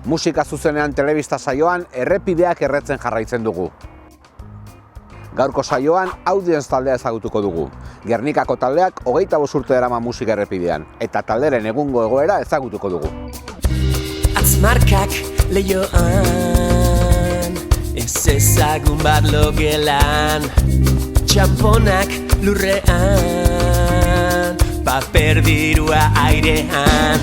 Musika zuzenean telebista saioan errepideak erretzen jarraitzen dugu. Gaurko saioan Audience taldea ezagutuko dugu. Gernikako taldeak 25 urte darama musika errepidean, eta talderen egungo egoera ezagutuko dugu. Atzmarkak leioan, ez ezagun bat logelan, txamponak lurrean, paper dirua airean.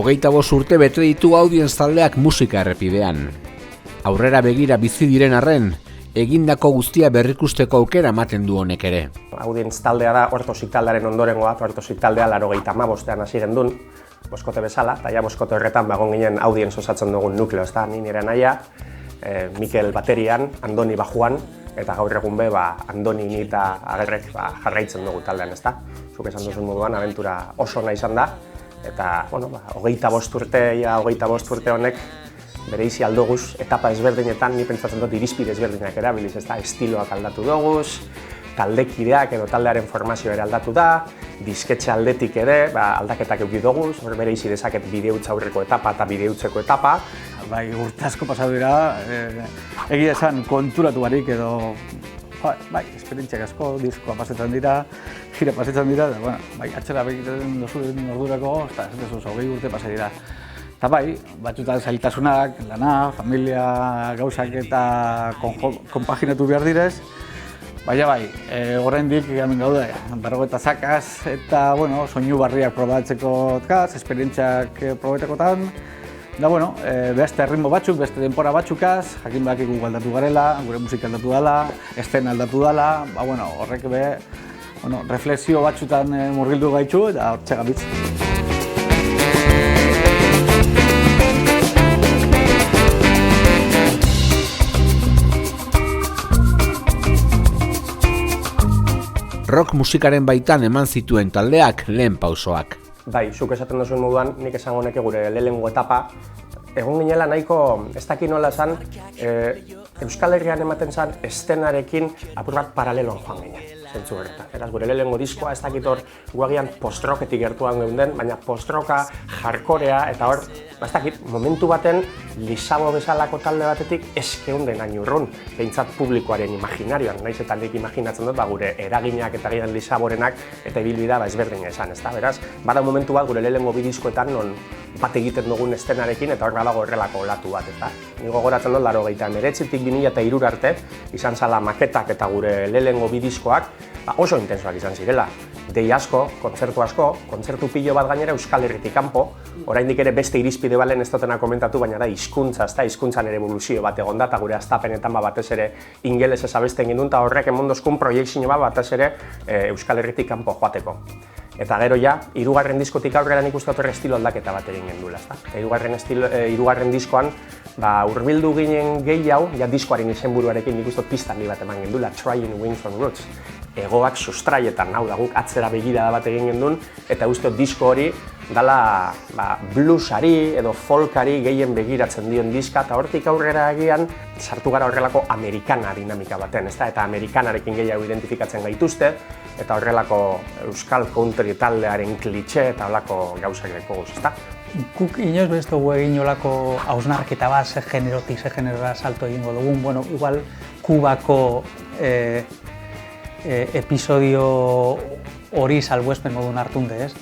Hogeita 5 urte bete ditu Audience taldeak musika errepidean. Aurrera begira bizi diren arren, egindako guztia berrikusteko aukera ematen du honek ere. Audience taldea da Ortosik taldearen ondorengoa, Ortosik taldea 95ean hasi gendun, boskote bezala, eta ja boskote horretan bagon ginen Audience osatzen dugun nukleo, ezta, ni nire naia, Mikel baterian, Andoni bajuan, eta gaur egun be, Andoni ni eta Agerrek jarraitzen dugu taldean, ezta. Zuk esan duzun moduan, abentura oso ona izan da, eta, bueno, 25 urte honek bereizi aldoguz, etapa ezberdinetan, ni pentsatzen dut irizpide ezberdinak erabiliz, ezta, estiloak aldatu doguz, taldekideak edo taldearen formazioa ere aldatu da, disketxe aldetik ere, aldaketak eduki doguz, hor bereizi dezaket bideutza aurreko etapa eta bideutzeko etapa. Bai, urte asko pasatu dira, egia esan konturatu barik edo, bai, esperientziak asko, diskoa pasetan dira, gira pasetan dira, eta, bueno, bai, atxera begiten dozuen ordurako, eta ez dezuz, 20 urte pasa dira. Eta bai, batzutan zailtasunak, lana, familia, gauzak eta konpaginatu behar direz, baina bai, oraindik hemen gaude, 50 zakaz, eta, bueno, soinu barriak probatzeko esperientziak probatekotan, da, bueno, beste ritmo batzuk, beste denpora batzukaz, jakin bakigu aldatu garela, gure musika aldatu dela, estena aldatu dela, bueno, horrek be, bueno, reflexio batzutan murgildu gaitzu eta hortxe gabitz. Rock musikaren baitan eman zituen taldeak lehen pausoak. Bai, zuk esaten duzuen moduan, nik esango neke gure lehenengo etapa, egon ginela nahiko, ez dakit nola esan, Euskal Herrian ematen zen estenarekin apur bat paraleloan joan ginen, zentzu horretan. Eraz, gure lehenengo diskoa, ez dakit hor guagian post-rocketik gertuan geunden, baina post-rocka, hardcorea, eta hor, ez dakit, momentu baten Lisabo bezalako talde batetik eskeunden hain urrun, behintzat publikoaren imaginarioan, naiz eta nik imaginatzen dut, gure eraginak eta gian Lisaborenak eta ibilbidea ezberdina esan, ezta? Beraz, bada momentu bat gure lehenengo bi diskoetan non bat egiten dugun estenarekin eta hor badago horrelako olatu bat, ezta? Ni gogoratzen dut 1989tik 2003 arte izan zala maketak eta gure lehenengo bi diskoak oso intensoak izan zirela. Dei asko, kontzertu pilo bat gainera Euskal Herritik kanpo, oraindik ere beste irizpide balen ez dutena komentatu, baina da hizkuntza, ezta, hizkuntzan ere eboluzio bat egon da, eta gure hastapenetan batez ere ingelesez abesten gindun, eta horrek emondozkun proiektzio bat batez ere Euskal Herritik kanpo joateko. Eta gero ja, 3. diskotik aurrera nik uste horre estilo aldaketa bat egin gendula, ezta. 3. diskoan, hurbildu ginen gehiago, ja diskoaren izenburuarekin nik uste pista handi bat eman gendula, Trying Wings on Roots. Egoak sustraietan, hau da guk atzera begirada bat egin gendun, eta uste disko hori dala bluesari edo folkari gehien begiratzen dion diska, eta hortik aurrera agian sartu gara horrelako amerikana dinamika baten, ezta? Eta amerikanarekin gehiago identifikatzen gaituzte, eta horrelako euskal country taldearen klitxe eta horrelako gauzak dekoguz, ezta? Guk inoz bestu egin olako hausnarketa bat, ze generotik, ze generora salto egingo dugun, bueno, igual Kubako episodio hori salbuespen modun hartunde, ez?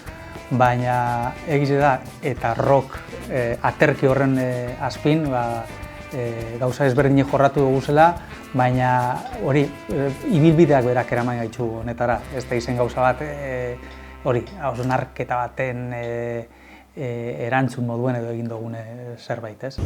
Baina egize da, eta rock aterki horren azpin, gauza ezberdin jorratu dugu zela, baina hori, ibilbideak berak eraman gaitzu honetara, ez da izen gauza bat, hori, hausnarketa baten erantzun moduen edo egin dugune zerbait, ez?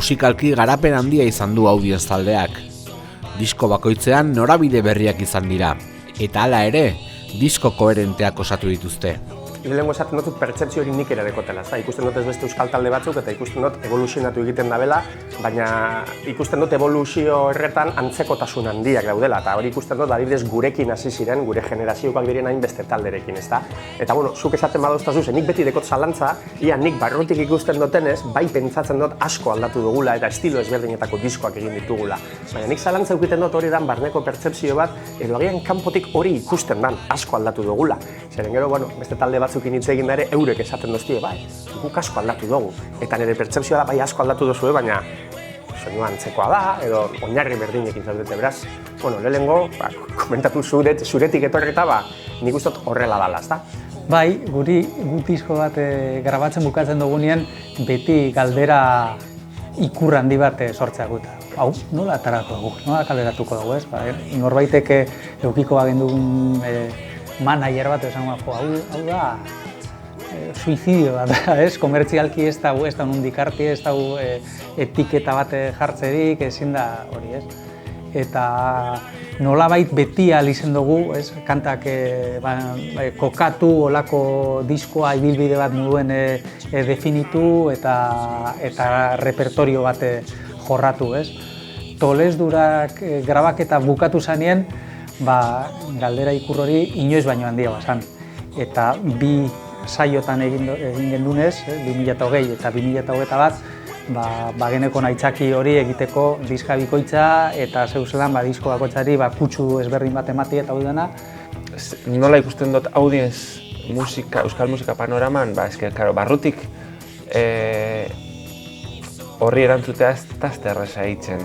Musikalki garapen handia izan du Audience taldeak. Disko bakoitzean norabide berriak izan dira, eta hala ere, disko koherenteak osatu dituzte. Lehenengo esaten dut pertzepzio hori nik ere dekotela, ikusten dut ez beste euskal talde batzuk eta ikusten dut evoluzionatu egiten dabela, baina ikusten dut evoluzio horretan antzekotasun handiak daudela, eta hori ikusten dut adibidez gurekin hasi ziren, gure generazioak diren hainbeste talderekin, ezta? Eta bueno, zuk esaten badoztazu, nik beti dekot zalantza, ia nik barrutik ikusten dutenez, bai pentsatzen dut asko aldatu dugula eta estilo ezberdinetako diskoak egin ditugula. Baina nik zalantza egiten dut hori dan barneko pertzepzio bat, edo agian kanpotik hori ikusten dan asko aldatu dugula. Zeren gero, bueno, beste talde batzukin hitz egin ere eurek esaten doztie, bai, guk asko aldatu dugu. Eta nire pertzepzioa da, bai asko aldatu duzue, baina soinua antzekoa da, edo oinarri berdinekin zaudete, beraz. Bueno, lehenengo, komentatu zuretik etorri eta, nik uste dut horrela dala, ezta? Bai, guri disko bat grabatzen bukatzen dugunean, beti galdera ikur handi bat sortzea guta. Hau, nola atarako dugu, nola kaleratuko dugu, ez? Norbaitek eukiko bagendugun manager bat esango, hau da suizidio bat, ez? Komertzialki ez da nondik harti, ez da etiketa bat jartzerik, ezin da hori, ez? Eta nolabait beti izen dugu, ez? Kantak kokatu, olako diskoa ibilbide bat moduen definitu eta repertorio bat jorratu, ez? Tolesdurak grabaketa bukatu zanien, galdera ikur hori inoiz baino handia bazan. Eta bi saiotan egin gendunez, 2020 eta 2021, bageneko nahitxaki hori egiteko diska bikoitza eta zeuzelan disko bakoitzari kutsu ezberdin bat emati eta hori dena. Nola ikusten dut Audience euskal musika panoraman, barrutik horri erantzutea ez da erraza egiten.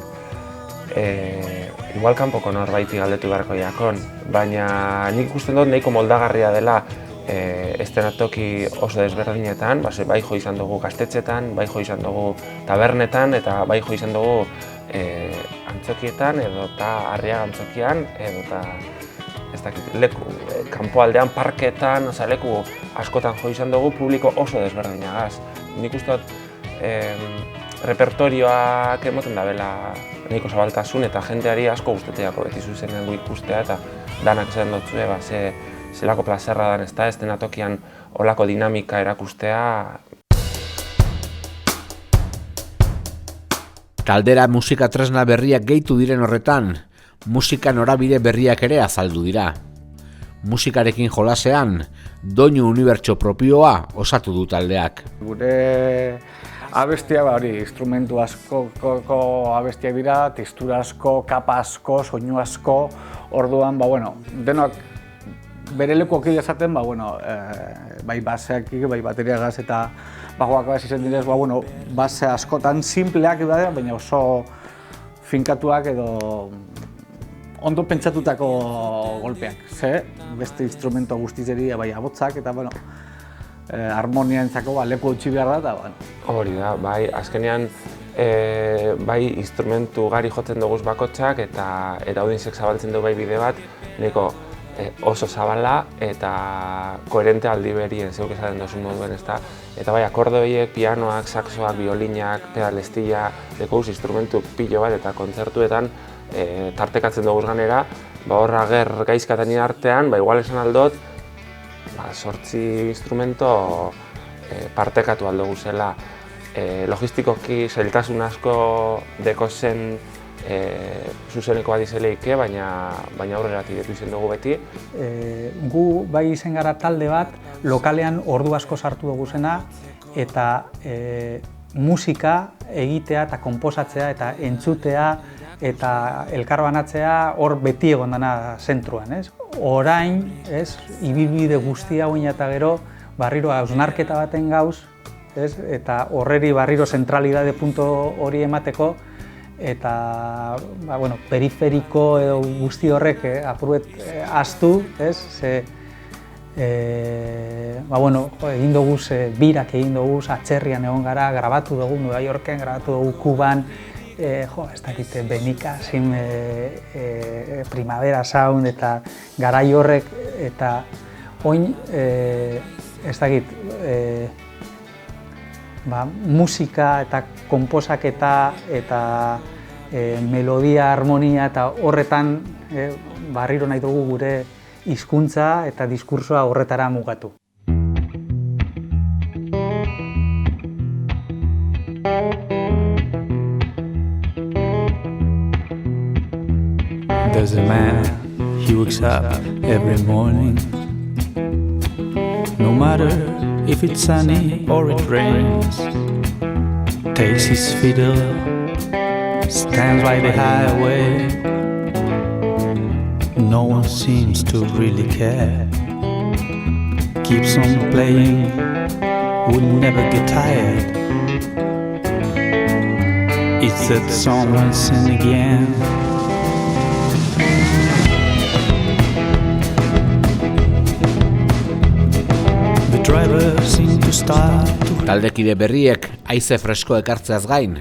Igual kanpoko norbaiti galdetu beharko jakon, baina nik ikusten dut nahiko moldagarria dela eszenatoki oso desberdinetan, bai jo izan dugu gaztetxetan, bai jo izan dugu tabernetan eta bai jo izan dugu antzokietan edo eta Arriaga antzokian edo eta ez dakit, kanpoaldean parketan, leku askotan jo izan dugu publiko oso desberdinagaz. Nik uste dut repertorioak emoten dabela nahiko zabaltasun eta jendeari asko gustateako beti zuzenean ikustea eta danak esan dutzue, zelako plazerra dan ez denatokian olako dinamika erakustea. Taldera musika tresna berriak gehitu diren horretan, musika norabide berriak ere azaldu dira. Musikarekin jolasean, doinu unibertso propioa osatu du taldeak. Gure abestia hori, instrumentu askoko abestiak dira, textura asko, kapa asko, soinu asko, orduan, denok bere lekuak esaten, bai baseak, bai bateriagaz eta bajoak izan direz, base askotan simpleak dira, baina oso finkatuak edo ondo pentsatutako golpeak. Beste instrumento guztizeri, bai abotzak eta harmoniaentzako leku utzi behar da. Hori da, bai, azkenean bai instrumentu gari jotzen duguz bakotxak eta Audience zabaltzen du bai bide bat, nahiko oso zabala eta koherente aldi berien zeuk esaten dozun moduen, ezta? Eta bai, akorde horiek, pianoak, saxoak, biolinak, pedalestilla, dekoguz instrumentu pilo bat eta kontzertuetan tartekatzen duguz ganera, horra gaizkatan artean, igual esan aldot, 8 instrumento partekatu aldo guzela. Logistikoki zailtasun asko deko zen zuzeneko bat izeleike, baina aurreratik ditu izen dugu beti. Gu bai izen gara talde bat, lokalean ordu asko sartu dugu zena, eta musika egitea eta konposatzea eta entzutea eta elkarbanatzea hor beti egon dena zentruan, ez? Orain, ez, ibilbide guztia hoin eta gero, barriro hausnarketa baten gauz, ez? Eta horreri barriro zentralidade punto hori emateko, eta periferiko edo guzti horrek apurbet ahaztu, ez? Egin duguz, birak egin duguz, atzerrian egon gara, grabatu dugu Nueva Yorken, grabatu dugu Kuban, ez dakit, Benika, Primavera Sound eta garai horrek, eta oin, ez dakit, musika eta konposaketa eta melodia, harmonia eta horretan barriro nahi dugu gure hizkuntza eta diskursoa horretara mugatu. There's a man, he wakes up every morning. No matter if it's sunny or it rains, takes his fiddle, stands by the highway. No one seems to really care. Keeps on playing, would never get tired. It's that someone sin again. The driver seemed to start to... Taldekide berriek haize fresko ekartzeaz gain,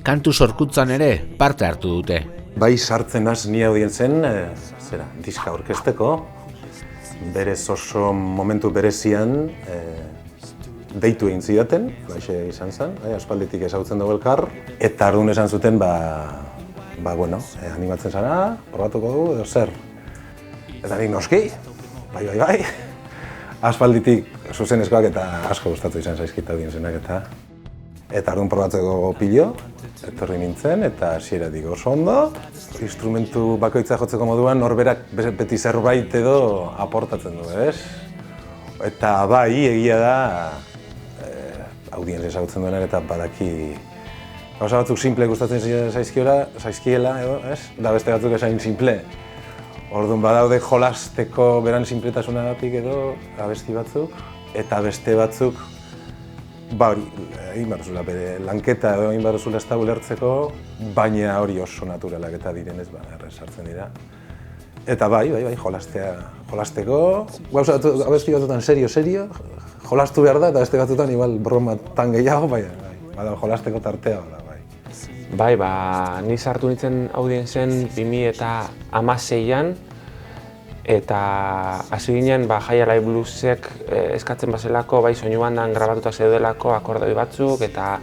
kantu sorkuntzan ere parte hartu dute. Bai sartzen naz ni audientzen, diska orkesteko, berez oso momentu berezian deitu egin zidaten, baixe izan zen, aspalditik ezagutzen dugu elkar, eta ardun esan zuten, animatzen zara, probatuko dugu, edo zer. Eta nik noski, bai, aspalditik zuzenezkoak eta asko gustatu izan zaizkit audientzenak eta ardun probatzeko pilo, etorri nintzen eta hasieratik oso ondo. Instrumentu bakoitza jotzeko moduan norberak beti zerbait edo aportatzen du, ez? Eta bai, egia da, audientzia ezagutzen duenak eta badaki gauza batzuk simple gustatzen zaizkiela, ez? Da beste batzuk esain simple. Orduan badaude jolasteko beran sinpletasunagatik edo abesti batzuk, eta beste batzuk egin behar zula, bere lanketa edo egin behar zula ez da ulertzeko, baina hori oso naturalak eta direnez sartzen dira. Eta bai, jolasteko, gauza abesti batzutan serio, jolastu behar da eta beste batzutan igual bromatan gehiago, bada jolasteko tartea da, bai. Bai, ni sartu nintzen audientzen 2016an, eta hasi ginen Jai Alai Bluesek eskatzen bazelako, bai soinu bandan grabatuta zeudelako akordoi batzuk, eta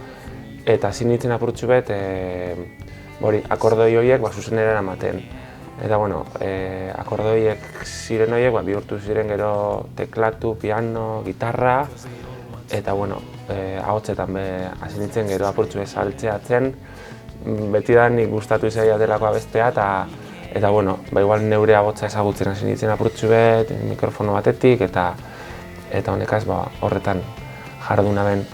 hasi nintzen apurtxu bet akordoi horiek zuzenera eramaten. Eta akordoiek ziren horiek bihurtu ziren gero teklatu, piano, gitarra, eta ahotsetan hasi nintzen gero apurtxu bet saltzeatzen. Beti da nik gustatu izaia delako abestea, eta igual neure ahotsa ezagutzen hasi nintzen apurtxu bet, mikrofono batetik, eta honekaz horretan jarduna ben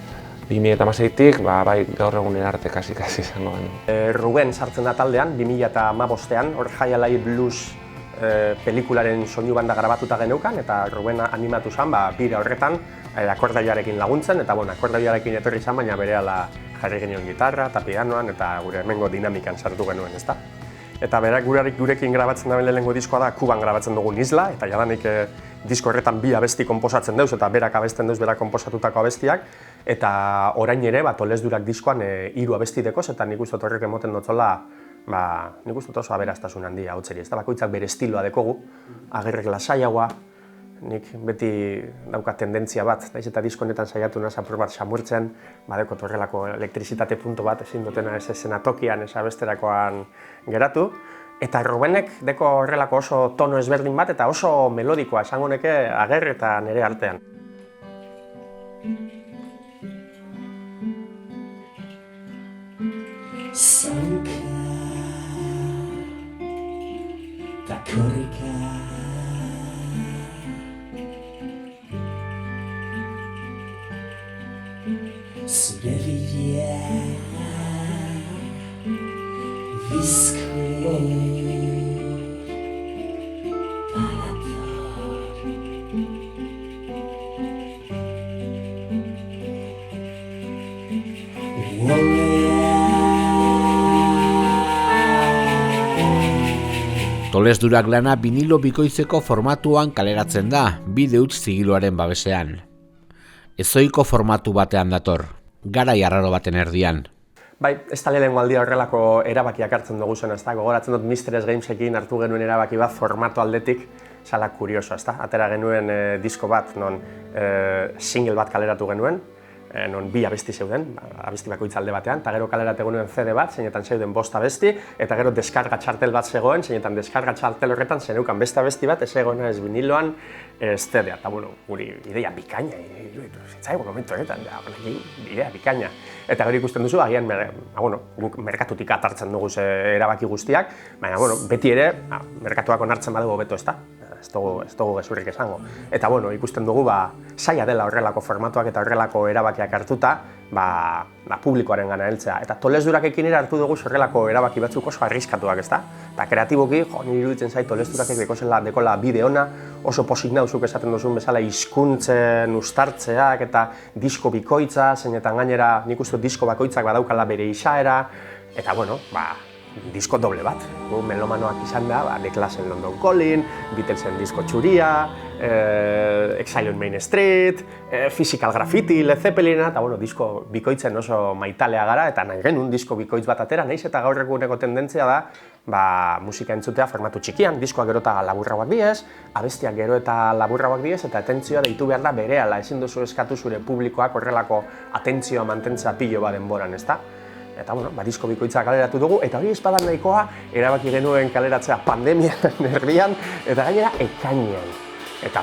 2016tik, bai gaur egunen arte kasi izango ben. Ruben sartzen da taldean, 2015ean, hor Jai Alai Blues pelikularen soinu banda grabatuta geneukan, eta Ruben animatu zen, bira horretan, akordeoarekin laguntzen, eta akordeoarekin etorri izan, baina berehala jarri genion gitarra eta pianoan, eta gure hemengo dinamikan sartu genuen, ezta? Eta berak gurekin grabatzen da lehenengo diskoa da Kuban grabatzen dugun Isla, eta jadanik disko horretan 2 abesti konposatzen deuz, eta berak abesten deuz berak konposatutako abestiak, eta orain ere, Tolesdurak diskoan 3 abesti dekoz, eta nik uste horrek emoten dotzola, nik uste oso aberaztasun handia hotzeri, ez da bakoitzak bere estiloa dekogu, agerrek lasaiagoa, nik beti dauka tendentzia bat, naiz eta disko honetan saiatu naz apur bat samurtzen, badeko horrelako elektrizitate punto bat ezin dutena ez eszenatokian, ez abesterakoan geratu. Eta Rubenek deko horrelako oso tono ezberdin bat eta oso melodikoa esango neke Ager eta nire artean. Zure bidea bizkue badator Tolesdurak lana vinilo bikoitzeko formatuan kaleratzen da, bide huts zigiluaren babesean. Ezoiko formatu batean dator, garai arraro baten erdian. Bai, ez da lehenengo aldia horrelako erabakiak hartzen dugu zen, ez da? Gogoratzen dut Mysteries Gamesekin hartu genuen erabaki bat formatu aldetik, zala kurioso, ez da? Atera genuen disko bat, non single bat kaleratu genuen, non bi abesti zeuden, abesti bakoitza alde batean, eta gero kaleratu genuen CD bat, zeinetan zeuden 5 abesti, eta gero deskarga txartel bat zegoen, zeinetan deskarga txartel horretan zeneukan beste abesti bat, ez zegoena ez viniloan, ez CD-a. Eta bueno, guri ideia bikaina, zitzaigun momentu horretan, idea bikaina. Eta gero ikusten duzu, agian guk merkatutik atartzen dugu erabaki guztiak, baina beti ere, merkatuak onartzen badugu hobeto ez da. Ez dugu gezurrik esango. Eta ikusten dugu zaila dela horrelako formatuak eta horrelako erabakiak hartuta publikoaren gana heltzea. Eta tolesdurakekin ere hartu dugu horrelako erabaki batzuk oso arriskatuak, ezta? Eta kreatiboki, niri iruditzen zait tolesdurakek dekola bide ona, oso posik nauzuk esaten duzun bezala hizkuntzen uztartzeak eta disko bikoitza, zeinetan gainera nik uste disko bakoitzak badaukala bere izaera, eta disko doble bat. Melomanoak izan da, The Clash-en London Calling, Beatlesen disko txuria, Exile on Main Street, Physical Graffiti, Led Zeppelina, eta disko bikoitzen oso maitalea gara, eta nahi genuen disko bikoitz bat atera, nahiz eta gaur eguneko tendentzia da musika entzutea formatu txikian, diskoak gero eta laburrauak diez, abestiak gero eta laburrauak diez, eta atentzioa deitu behar da berehala, ezin duzu eskatu zure publikoak horrelako atentzioa mantentzea pilo bat denboran, ezta? Eta disko bikoitza kaleratu dugu, eta hori espadan nahikoa, erabaki genuen kaleratzea pandemian erdian, eta gainera ekainean. Eta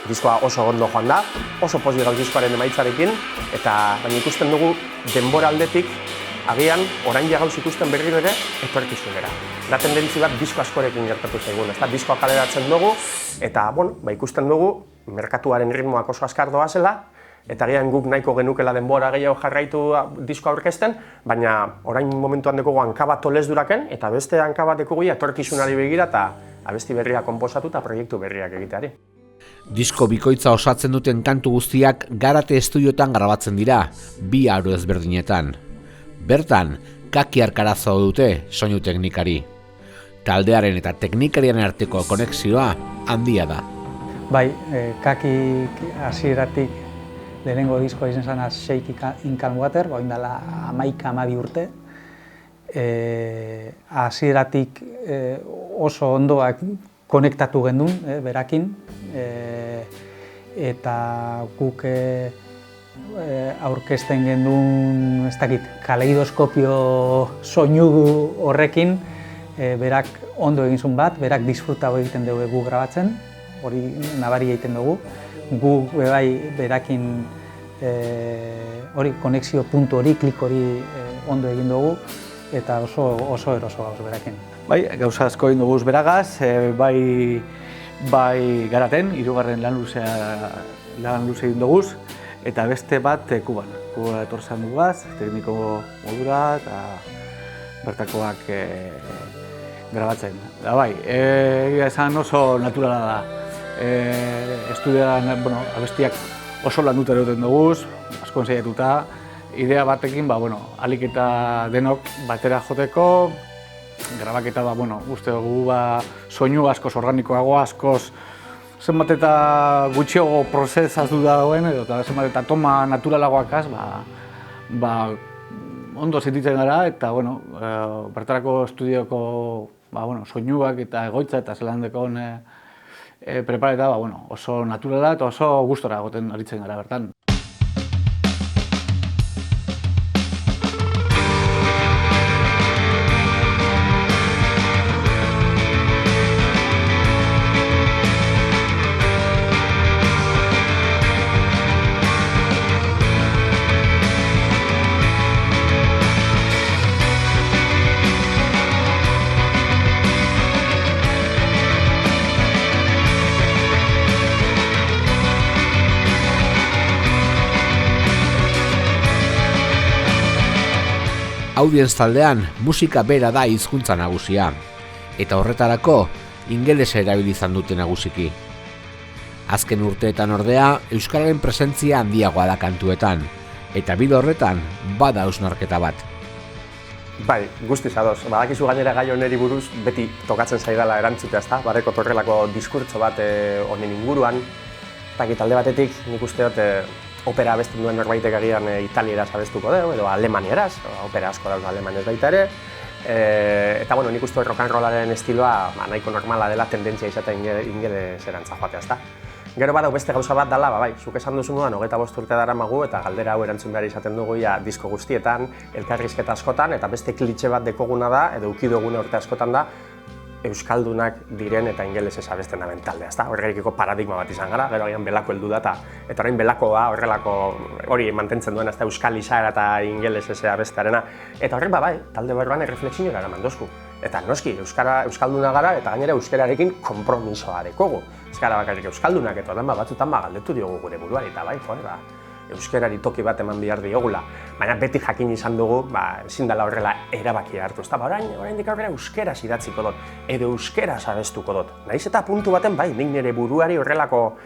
diskoa oso ondo joan da, oso pozik gauz diskoaren emaitzarekin, eta baina ikusten dugu denbora aldetik, agian orain gauz ikusten berriro ere, etorkizunera. Da tendentzi bat disko askorekin gertatu zaigun, ezta diskoa kaleratzen dugu, eta ikusten dugu, merkatuaren ritmoak oso azkar doazela, eta agian guk nahiko genukela denbora gehiago jarraitu diskoa aurkezten, baina orain momentuan dekogu hanka bat tolesduraken, eta beste hanka bat dekogu etorkizunari begira eta abesti berriak konposatu eta proiektu berriak egiteari. Disko bikoitza osatzen duten kantu guztiak Garate estudiotan grabatzen dira, 2 aro ezberdinetan. Bertan, Kaki Arkarazo dute soinu teknikari. Taldearen eta teknikariaren arteko konexioa handia da. Bai, Kaki hasieratik lehenengo diskoa izan zena Shake in Calm Water, oindala 11-12 urte. Hasieratik oso ondoak konektatu gendun, berakin. Eta guk aurkezten gendun, ez dakit, kaleidoskopio soinu horrekin, berak ondo egin zuen bat, berak disfrutago egiten dugu gu grabatzen, hori nabari egiten dugu. Gu berakin hori konexio puntu hori, klik hori ondo egin dugu, eta oso eroso gauz berakin. Bai, gauza asko egin dugu beragaz, bai Garaten, 3. lan luze egin dugu, eta beste bat Kuban. Kuba etorzan dugaz, tekniko modura eta bertakoak grabatzen. Da bai, esan oso naturala da. Estudioan abestiak oso landuta eroten dugu, asko ensaiatuta, idea batekin, alik eta denok batera joteko, grabaketa uste dugu soinu askoz organikoago, askoz zenbat eta gutxiago prozesatu dagoen, edo zenbat eta toma naturalagoakaz, ondo sentitzen gara, eta bertarako estudioko soinuak eta egoitza eta zelan dekon prepareta oso naturala eta oso gustora egoten aritzen gara bertan. Audience taldean musika bera da hizkuntza nagusia, eta horretarako ingelesa erabili izan dute nagusiki. Azken urteetan ordea, euskararen presentzia handiagoa da kantuetan, eta bide horretan bada hausnarketa bat. Bai, guztiz ados. Badakizu gainera gai honeri buruz beti tokatzen zaidala erantzutea, ezta? Badeko horrelako diskurtso bat honen inguruan. Talde batetik nik uste dut opera abesten duen norbaitek agian italieraz abestuko dugu, edo alemanieraz, opera asko dauz alemanez baita ere. Eta nik uste rock and rollaren estiloa nahiko normala dela tendentzia izatea ingeleserantza joatea, ezta? Gero badau beste gauza bat dela, bai, zuk esan duzu moduan 25 urte daramagu eta galdera hau erantzun behar izaten dugu disko guztietan, elkarrizketa askotan, eta beste klitxe bat dekoguna da, edo uki duguna urte askotan da, euskaldunak diren eta ingelesez abesten daben taldea, ezta? Horrekiko paradigma bat izan gara, gero agian belako heldu da, eta orain belakoa horrelako hori mantentzen duena, ezta euskal izaera eta ingelesez abestearena. Eta horrek bai, talde barruan erreflexiora eraman dozku. Eta noski, euskalduna gara eta gainera euskararekin konpromisoa dekogu. Ez gara bakarrik euskaldunak eta batzutan galdetu diogu gure buruari, eta bai, euskarari toki bat eman behar diogula. Baina beti jakin izan dugu, ezin dela horrela erabakia hartu. Ezta, oraindik aurrera euskeraz idatziko dut, edo euskeraz abestuko dut. Nahiz eta puntu baten bai, nik nire buruari horrelako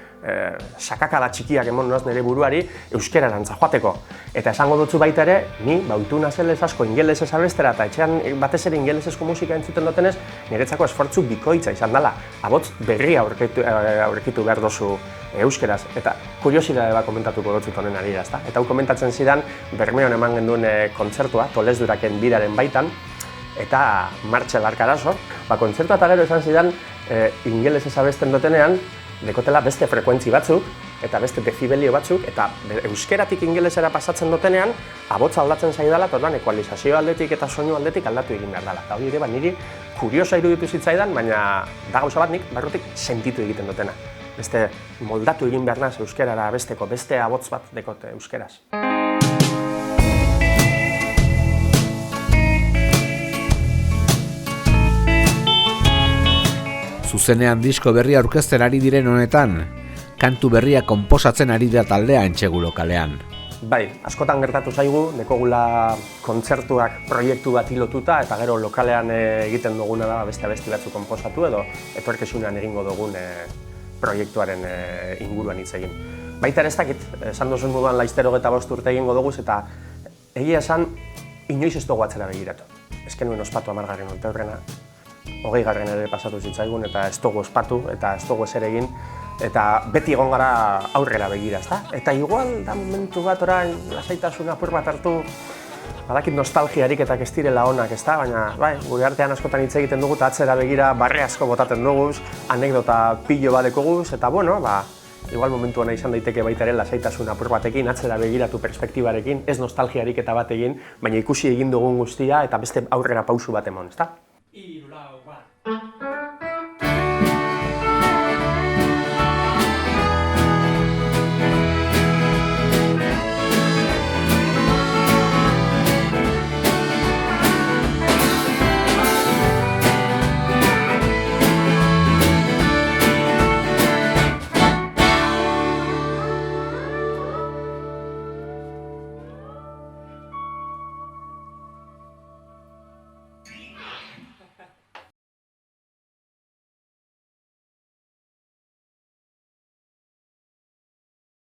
sakakada txikiak emon noz nire buruari euskerarantza joateko. Eta esango dutzu baita ere, ni bautu nazelez asko ingelesez abestera eta etxean batez ere ingelesezko musika entzuten dutenez, niretzako esfortzu bikoitza izan dela. Abotz berria aurkitu behar dozu euskeraz, eta kuriosidade bat komentatuko dutzut honen arira, ezta? Eta hau komentatzen zidan, Bermeon eman genduen kontzertua, Tolezduraken biraren baitan, eta Martxel Arkarazo, kontzertua eta gero esan zidan, ingelesez abesten dutenean, dekotela beste frekuentzi batzuk, eta beste dezibelio batzuk, eta euskeratik ingelesera pasatzen dutenean, abotza aldatzen zaidala, eta orduan ekualizazio aldetik eta soinu aldetik aldatu egin behar dela. Eta hori ere, niri kuriosa iruditu zitzaidan, baina da gauza bat nik barrutik sentitu egiten dutena. Beste moldatu egin behar naz euskerara abesteko, beste abotz bat dekote euskeraz. Zuzenean disko berria aurkezten ari diren honetan, kantu berria konposatzen ari da taldea Entsegu lokalean. Bai, askotan gertatu zaigu, dekogula kontzertuak proiektu bat lotuta eta gero lokalean egiten duguna da beste abesti batzu konposatu edo etorkizunean egingo dugun proiektuaren inguruan hitz egin. Baita ere ez dakit, esan duzun moduan laizter 25 urte egingo dugu eta egia esan inoiz ez dugu atzera begiratu. Ez genuen ospatu 10. urte horrena, 20. ere pasatu zitzaigun eta ez dugu ospatu eta ez dugu ezer egin eta beti egon gara aurrera begira, ezta? Eta igual da momentu bat orain lasaitasun apur bat hartu badakit nostalgiarik eta ez direla onak, ezta? Baina bai, gure artean askotan hitz egiten dugu eta atzera begira barre asko botaten dugu, anekdota pilo bat dekoguz eta bueno, igual momentu ona izan daiteke baita ere lasaitasun apur batekin, atzera begiratu perspektibarekin, ez nostalgiarik eta bat egin, baina ikusi egin dugun guztia eta beste aurrera pausu bat emon, ezta? 3, 2, 1.